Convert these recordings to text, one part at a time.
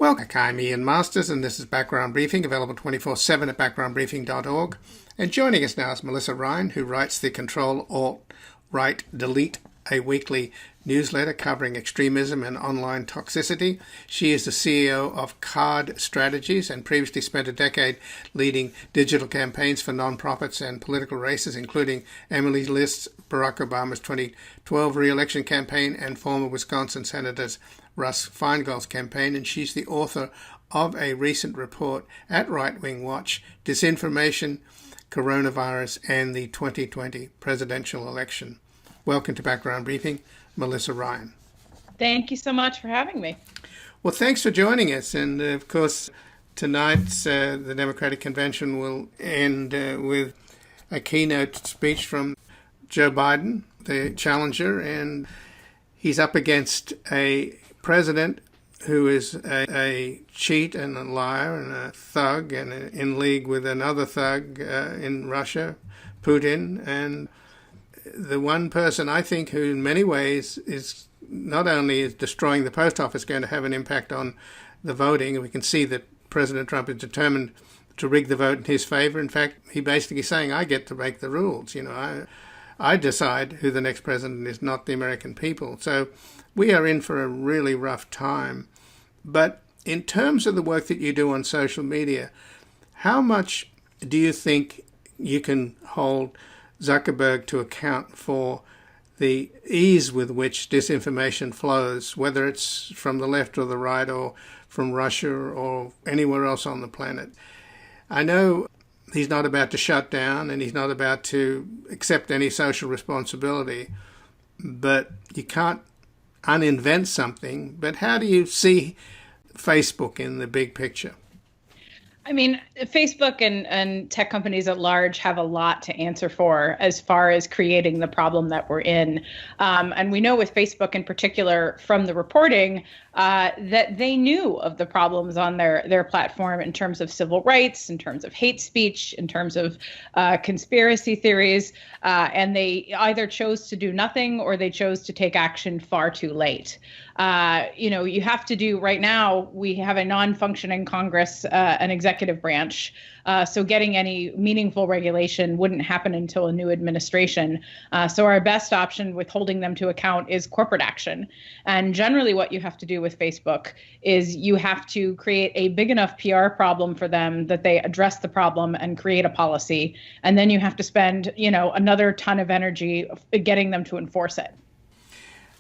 Welcome, I'm Ian Masters, and this is Background Briefing, available 24/7 at backgroundbriefing.org. And joining us now is Melissa Ryan, who writes the Control, Alt, Right, Delete, a weekly newsletter covering extremism and online toxicity. She is the CEO of Card Strategies and previously spent a decade leading digital campaigns for nonprofits and political races, including Emily List's Barack Obama's 2012 re-election campaign and former Wisconsin Senators Russ Feingold's campaign. And she's the author of a recent report at Right Wing Watch, Disinformation, Coronavirus, and the 2020 presidential election. Welcome to Background Briefing, Melissa Ryan. Thank you so much for having me. Well, thanks for joining us. And of course, tonight the Democratic Convention will end with a keynote speech from Joe Biden, the challenger, and he's up against a president who is a cheat and a liar and a thug and in league with another thug in Russia, Putin, and the one person I think who in many ways is not only is destroying the post office going to have an impact on the voting, and we can see that President Trump is determined to rig the vote in his favor. In fact, he basically saying, I get to make the rules. I decide who the next president is, not the American people. So we are in for a really rough time. But in terms of the work that you do on social media, how much do you think you can hold Zuckerberg to account for the ease with which disinformation flows, whether it's from the left or the right or from Russia or anywhere else on the planet? I know he's not about to shut down and he's not about to accept any social responsibility, but you can't uninvent something. But how do you see Facebook in the big picture? I mean, Facebook and tech companies at large have a lot to answer for as far as creating the problem that we're in. And we know with Facebook in particular from the reporting that they knew of the problems on their platform in terms of civil rights, in terms of hate speech, in terms of conspiracy theories. And they either chose to do nothing or they chose to take action far too late. You have to do right now, we have a non-functioning Congress, an executive branch. So getting any meaningful regulation wouldn't happen until a new administration. So our best option with holding them to account is corporate action. And generally what you have to do with Facebook is you have to create a big enough PR problem for them that they address the problem and create a policy. And then you have to spend, another ton of energy getting them to enforce it.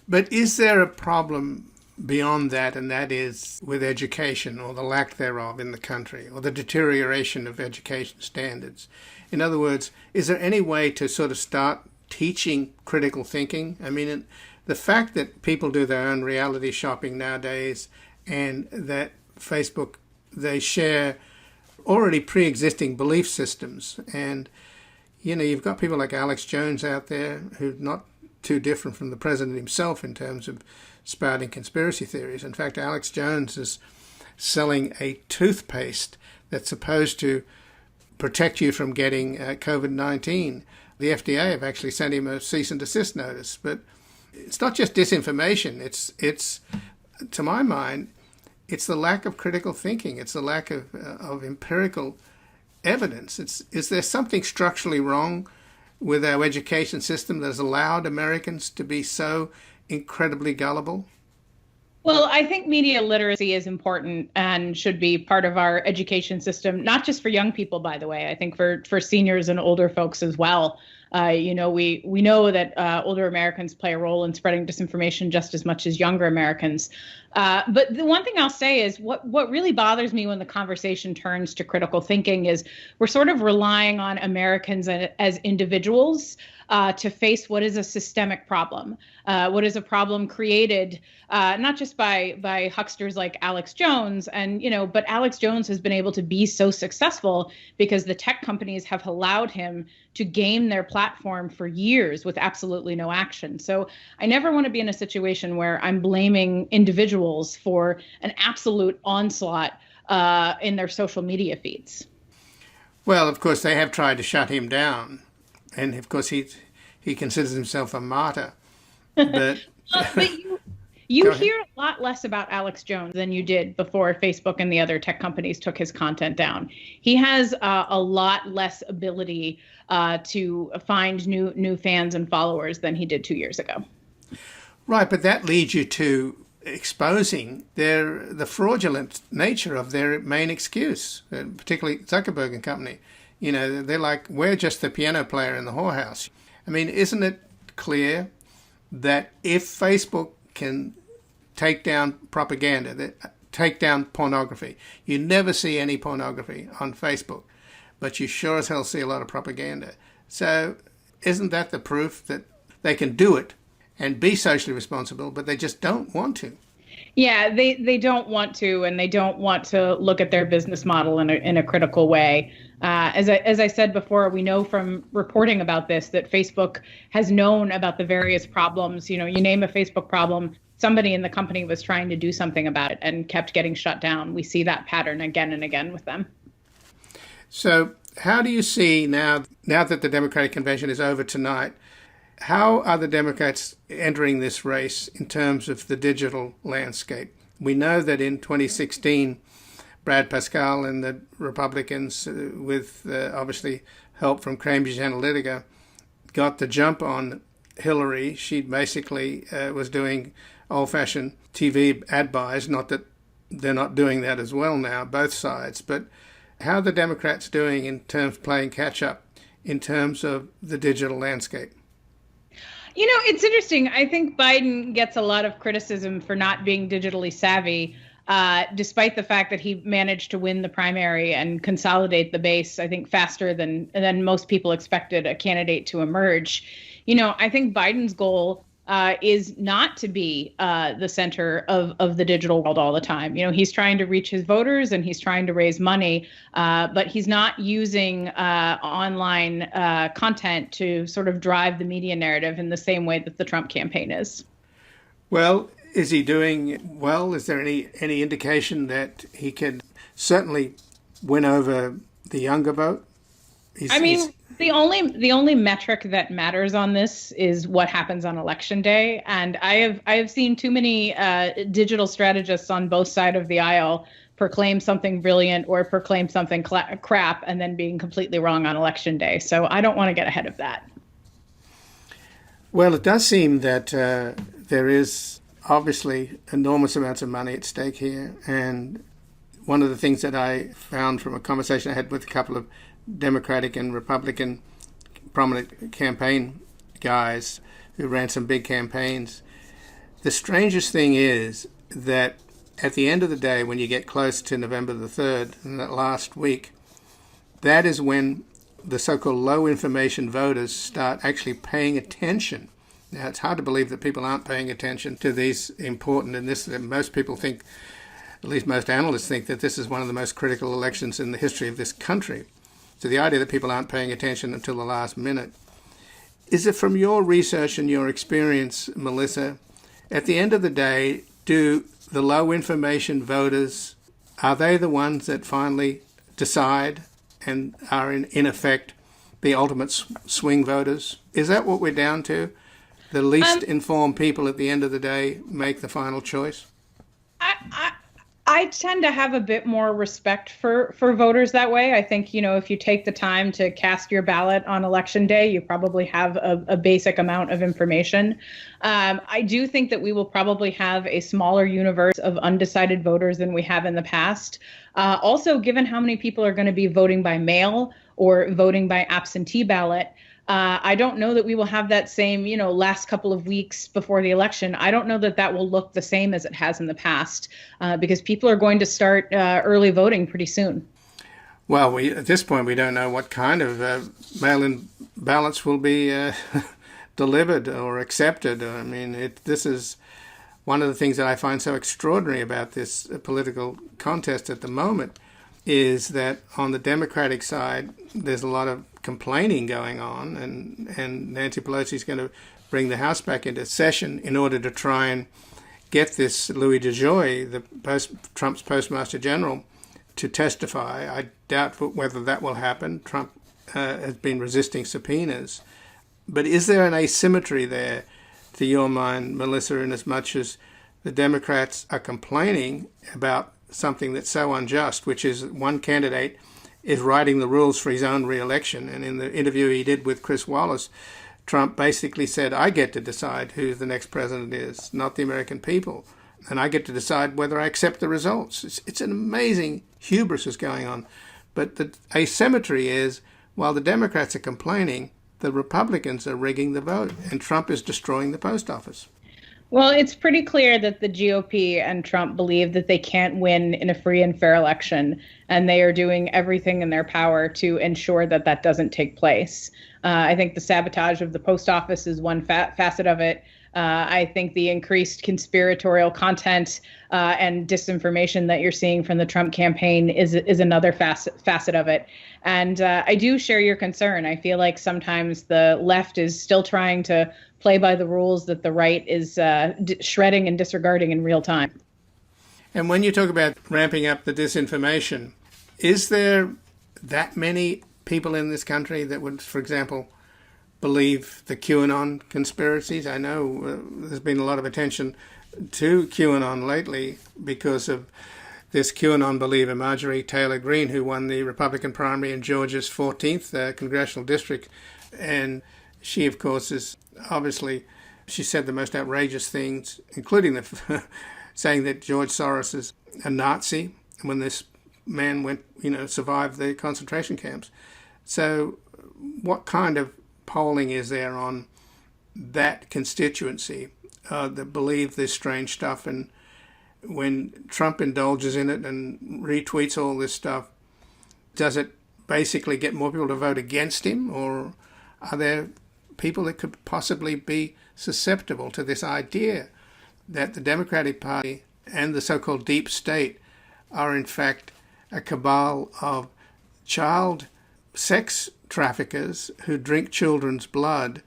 But is there a problem beyond that, and that is with education or the lack thereof in the country, or the deterioration of education standards? In other words, is there any way to sort of start teaching critical thinking? I mean, the fact that people do their own reality shopping nowadays and that Facebook, they share already pre-existing belief systems. And, you've got people like Alex Jones out there who's not too different from the president himself in terms of spouting conspiracy theories. In fact, Alex Jones is selling a toothpaste that's supposed to protect you from getting COVID-19. The FDA have actually sent him a cease and desist notice. But it's not just disinformation. It's to my mind, it's the lack of critical thinking. It's the lack of empirical evidence. Is there something structurally wrong with our education system that has allowed Americans to be so incredibly gullible? Well, I think media literacy is important and should be part of our education system, not just for young people, by the way. I think for seniors and older folks as well. We know that older Americans play a role in spreading disinformation just as much as younger Americans. But the one thing I'll say is what really bothers me when the conversation turns to critical thinking is we're sort of relying on Americans as individuals to face what is a systemic problem, what is a problem created not just by hucksters like Alex Jones, but Alex Jones has been able to be so successful because the tech companies have allowed him to game their platform for years with absolutely no action. So I never want to be in a situation where I'm blaming individuals for an absolute onslaught in their social media feeds. Well, of course, they have tried to shut him down. And of course, he considers himself a martyr. But You hear a lot less about Alex Jones than you did before Facebook and the other tech companies took his content down. He has a lot less ability to find new fans and followers than he did 2 years ago. Right, but that leads you to exposing the fraudulent nature of their main excuse, particularly Zuckerberg and company. You know, they're like, we're just the piano player in the whorehouse. I mean, isn't it clear that if Facebook can take down propaganda, take down pornography, you never see any pornography on Facebook, but you sure as hell see a lot of propaganda. So isn't that the proof that they can do it and be socially responsible, but they just don't want to? Yeah, they don't want to, and they don't want to look at their business model in a critical way. As I said before, we know from reporting about this that Facebook has known about the various problems. You know, you name a Facebook problem, somebody in the company was trying to do something about it and kept getting shut down. We see that pattern again and again with them. So how do you see now that the Democratic Convention is over tonight, how are the Democrats entering this race in terms of the digital landscape? We know that in 2016, Brad Pascal and the Republicans, with obviously help from Cambridge Analytica, got the jump on Hillary. She basically was doing old-fashioned TV ad buys, not that they're not doing that as well now, both sides. But how are the Democrats doing in terms of playing catch-up in terms of the digital landscape? You know, it's interesting. I think Biden gets a lot of criticism for not being digitally savvy, despite the fact that he managed to win the primary and consolidate the base, I think, faster than most people expected a candidate to emerge. You know, I think Biden's goal is not to be the center of the digital world all the time. You know, he's trying to reach his voters and he's trying to raise money, but he's not using online content to sort of drive the media narrative in the same way that the Trump campaign is. Well, is he doing well? Is there any indication that he can certainly win over the younger vote? The only metric that matters on this is what happens on election day, and I have seen too many digital strategists on both sides of the aisle proclaim something brilliant or proclaim something crap, and then being completely wrong on election day. So I don't want to get ahead of that. Well, it does seem that there is obviously enormous amounts of money at stake here, and one of the things that I found from a conversation I had with a couple of Democratic and Republican prominent campaign guys who ran some big campaigns, the strangest thing is that at the end of the day, when you get close to November the 3rd, in that last week, that is when the so-called low information voters start actually paying attention. Now, it's hard to believe that people aren't paying attention to these important, and this, most people think, at least most analysts think, that this is one of the most critical elections in the history of this country. So the idea that people aren't paying attention until the last minute. Is it from your research and your experience, Melissa, at the end of the day, do the low information voters, are they the ones that finally decide and are in effect the ultimate swing voters? Is that what we're down to? The least informed people at the end of the day make the final choice? I tend to have a bit more respect for voters that way. I think, you know, if you take the time to cast your ballot on election day, you probably have a basic amount of information. I do think that we will probably have a smaller universe of undecided voters than we have in the past. Also, given how many people are going to be voting by mail or voting by absentee ballot, I don't know that we will have that same, you know, last couple of weeks before the election. I don't know that that will look the same as it has in the past because people are going to start early voting pretty soon. Well, at this point, we don't know what kind of mail-in ballots will be delivered or accepted. I mean, this is one of the things that I find so extraordinary about this political contest at the moment is that on the Democratic side, there's a lot of complaining going on, and Nancy Pelosi is going to bring the House back into session in order to try and get this Louis DeJoy, Trump's Postmaster General, to testify. I doubt whether that will happen. Trump has been resisting subpoenas. But is there an asymmetry there, to your mind, Melissa, in as much as the Democrats are complaining about something that's so unjust, which is one candidate is writing the rules for his own re-election. And in the interview he did with Chris Wallace, Trump basically said, I get to decide who the next president is, not the American people. And I get to decide whether I accept the results. It's an amazing hubris is going on. But the asymmetry is, while the Democrats are complaining, the Republicans are rigging the vote, and Trump is destroying the post office. Well, it's pretty clear that the GOP and Trump believe that they can't win in a free and fair election, and they are doing everything in their power to ensure that that doesn't take place. I think the sabotage of the post office is one facet of it. I think the increased conspiratorial content and disinformation that you're seeing from the Trump campaign is another facet of it. And I do share your concern. I feel like sometimes the left is still trying to play by the rules that the right is shredding and disregarding in real time. And when you talk about ramping up the disinformation, is there that many people in this country that would, for example, believe the QAnon conspiracies? I know there's been a lot of attention to QAnon lately because of this QAnon believer, Marjorie Taylor Greene, who won the Republican primary in Georgia's 14th congressional district. And she, of course, is obviously, she said the most outrageous things, including saying that George Soros is a Nazi when this man survived the concentration camps. So what kind of polling is there on that constituency that believe this strange stuff? And when Trump indulges in it and retweets all this stuff, does it basically get more people to vote against him? Or are there people that could possibly be susceptible to this idea that the Democratic Party and the so-called deep state are in fact a cabal of child sex traffickers who drink children's blood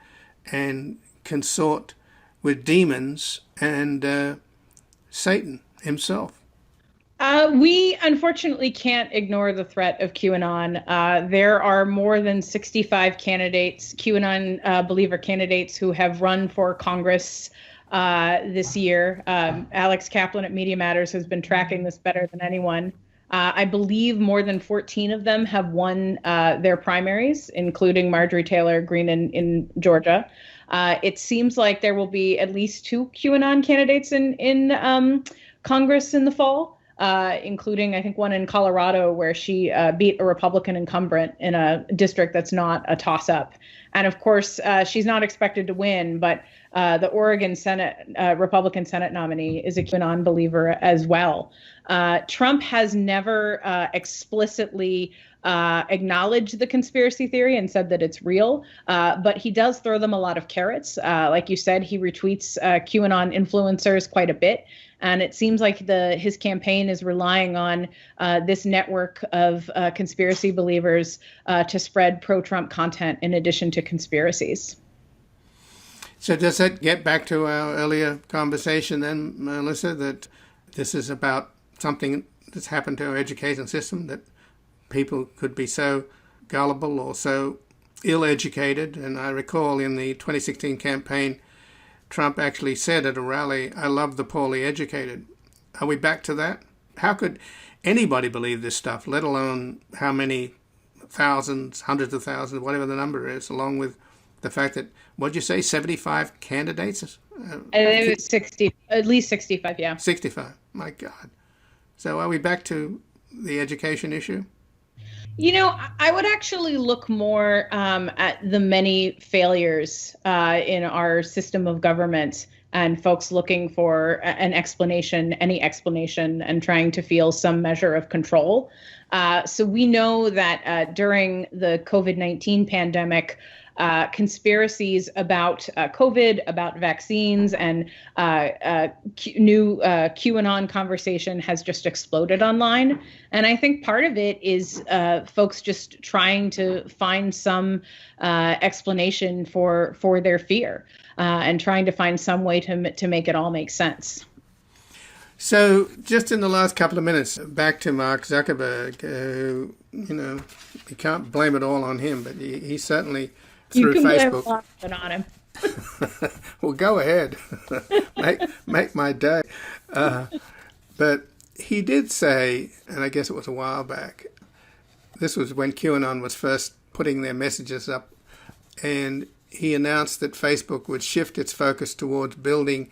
and consort with demons and Satan himself? We unfortunately can't ignore the threat of QAnon. There are more than 65 candidates, QAnon believer candidates, who have run for Congress this year. Alex Kaplan at Media Matters has been tracking this better than anyone. I believe more than 14 of them have won their primaries, including Marjorie Taylor Greene in Georgia. It seems like there will be at least 2 QAnon candidates in Congress in the fall, including, I think, one in Colorado where she beat a Republican incumbent in a district that's not a toss-up. And of course, she's not expected to win, but the Oregon Senate Republican Senate nominee is a QAnon believer as well. Trump has never explicitly acknowledged the conspiracy theory and said that it's real, but he does throw them a lot of carrots. Like you said, he retweets QAnon influencers quite a bit. And it seems like his campaign is relying on this network of conspiracy believers to spread pro-Trump content in addition to conspiracies. So does that get back to our earlier conversation then, Melissa, that this is about something that's happened to our education system, that people could be so gullible or so ill-educated? And I recall in the 2016 campaign, Trump actually said at a rally, "I love the poorly educated." Are we back to that? How could anybody believe this stuff, let alone how many thousands, hundreds of thousands, whatever the number is, along with the fact that, what'd you say, 75 candidates? It was 60, at least 65, yeah. 65, my God. So are we back to the education issue? You know, I would actually look more at the many failures in our system of government and folks looking for an explanation, any explanation, and trying to feel some measure of control. So we know that during the COVID-19 pandemic, conspiracies about COVID, about vaccines, and new QAnon conversation has just exploded online. And I think part of it is folks just trying to find some explanation for their fear and trying to find some way to make it all make sense. So just in the last couple of minutes, back to Mark Zuckerberg, who, you can't blame it all on him, but he certainly, through you can Facebook, blame a lot of it on him. Well, go ahead. make my day. But he did say, and I guess it was a while back, this was when QAnon was first putting their messages up, and he announced that Facebook would shift its focus towards building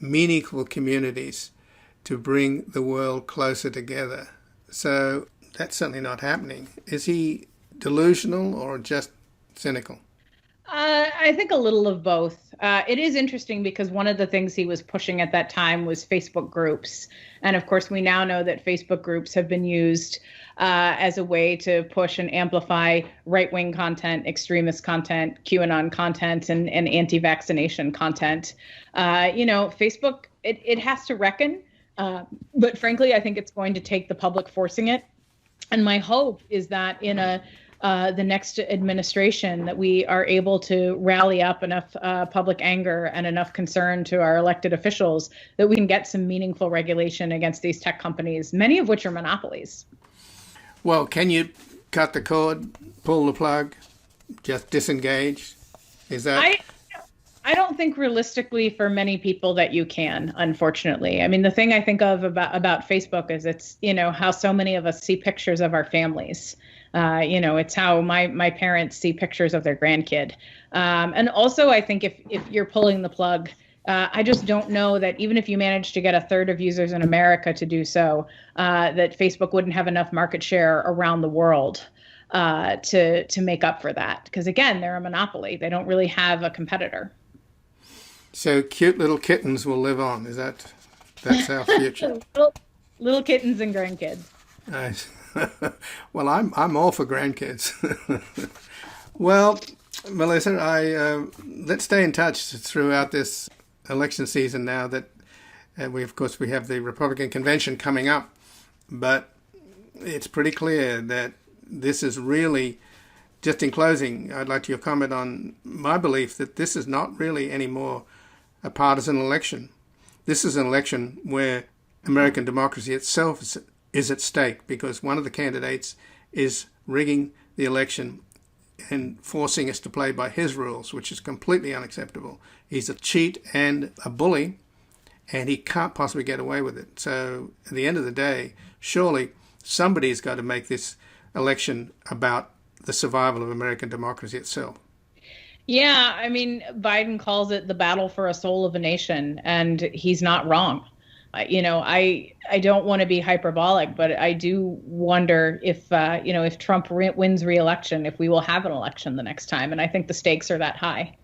meaningful communities to bring the world closer together. So that's certainly not happening. Is he delusional or just cynical? I think a little of both. It is interesting because one of the things he was pushing at that time was Facebook groups. And of course, we now know that Facebook groups have been used as a way to push and amplify right-wing content, extremist content, QAnon content, and anti-vaccination content. Facebook, it has to reckon. But frankly, I think it's going to take the public forcing it. And my hope is that in the next administration that we are able to rally up enough public anger and enough concern to our elected officials that we can get some meaningful regulation against these tech companies, many of which are monopolies. Well, can you cut the cord, pull the plug, just disengage? Is that... I don't think realistically for many people that you can, unfortunately. I mean, the thing I think of about Facebook is it's, how so many of us see pictures of our families. It's how my parents see pictures of their grandkid. And also, I think if you're pulling the plug, I just don't know that even if you manage to get a third of users in America to do so, that Facebook wouldn't have enough market share around the world to make up for that. Because again, they're a monopoly. They don't really have a competitor. So cute little kittens will live on. That's our future? little kittens and grandkids. Nice. Well, I'm all for grandkids. Well, Melissa, let's stay in touch throughout this election season now that we have the Republican convention coming up, but it's pretty clear that this is really, just in closing, I'd like your comment on my belief that this is not really anymore a partisan election. This is an election where American democracy itself is at stake because one of the candidates is rigging the election and forcing us to play by his rules, which is completely unacceptable. He's a cheat and a bully, and he can't possibly get away with it. So at the end of the day, surely somebody's got to make this election about the survival of American democracy itself. Yeah, I mean, Biden calls it the battle for a soul of a nation, and he's not wrong. I don't want to be hyperbolic, but I do wonder if Trump wins re-election, if we will have an election the next time. And I think the stakes are that high.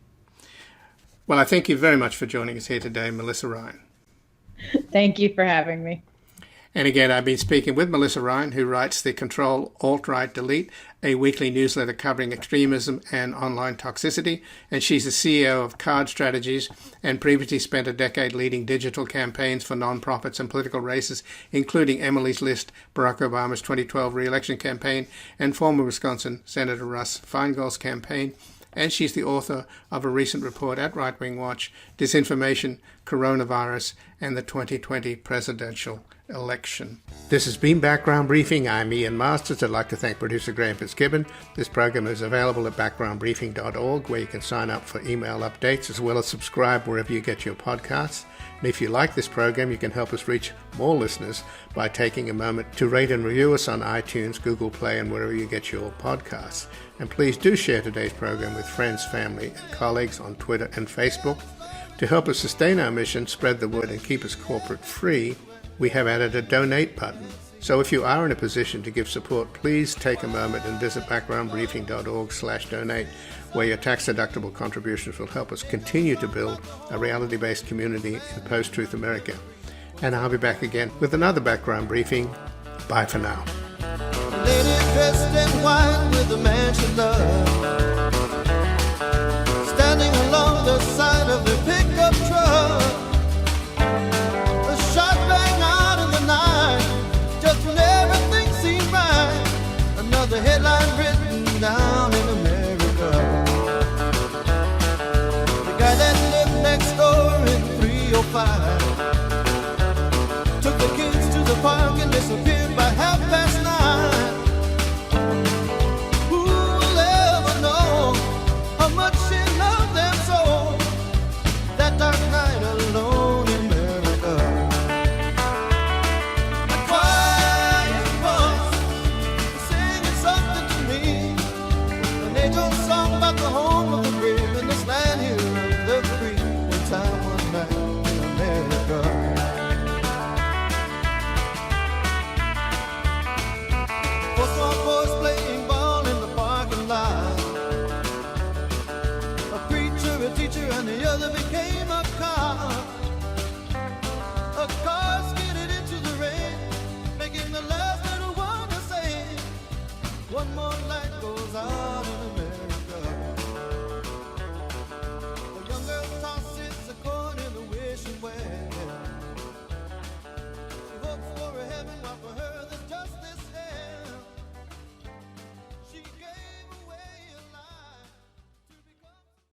Well, I thank you very much for joining us here today, Melissa Ryan. Thank you for having me. And again, I've been speaking with Melissa Ryan, who writes the Control, Alt-Right, Delete, a weekly newsletter covering extremism and online toxicity. And she's the CEO of Card Strategies and previously spent a decade leading digital campaigns for nonprofits and political races, including Emily's List, Barack Obama's 2012 re-election campaign, and former Wisconsin Senator Russ Feingold's campaign. And she's the author of a recent report at Right Wing Watch, Disinformation, Coronavirus, and the 2020 Presidential Election. This has been Background Briefing. I'm Ian Masters. I'd like to thank producer Graham Fitzgibbon. This program is available at backgroundbriefing.org, where you can sign up for email updates as well as subscribe wherever you get your podcasts. And if you like this program, you can help us reach more listeners by taking a moment to rate and review us on iTunes, Google Play, and wherever you get your podcasts. And please do share today's program with friends, family, and colleagues on Twitter and Facebook. To help us sustain our mission, spread the word, and keep us corporate free, we have added a donate button. So if you are in a position to give support, please take a moment and visit backgroundbriefing.org/donate, where your tax-deductible contributions will help us continue to build a reality-based community in post-truth America. And I'll be back again with another Background Briefing. Bye for now. Lady dressed in white with a man she loved.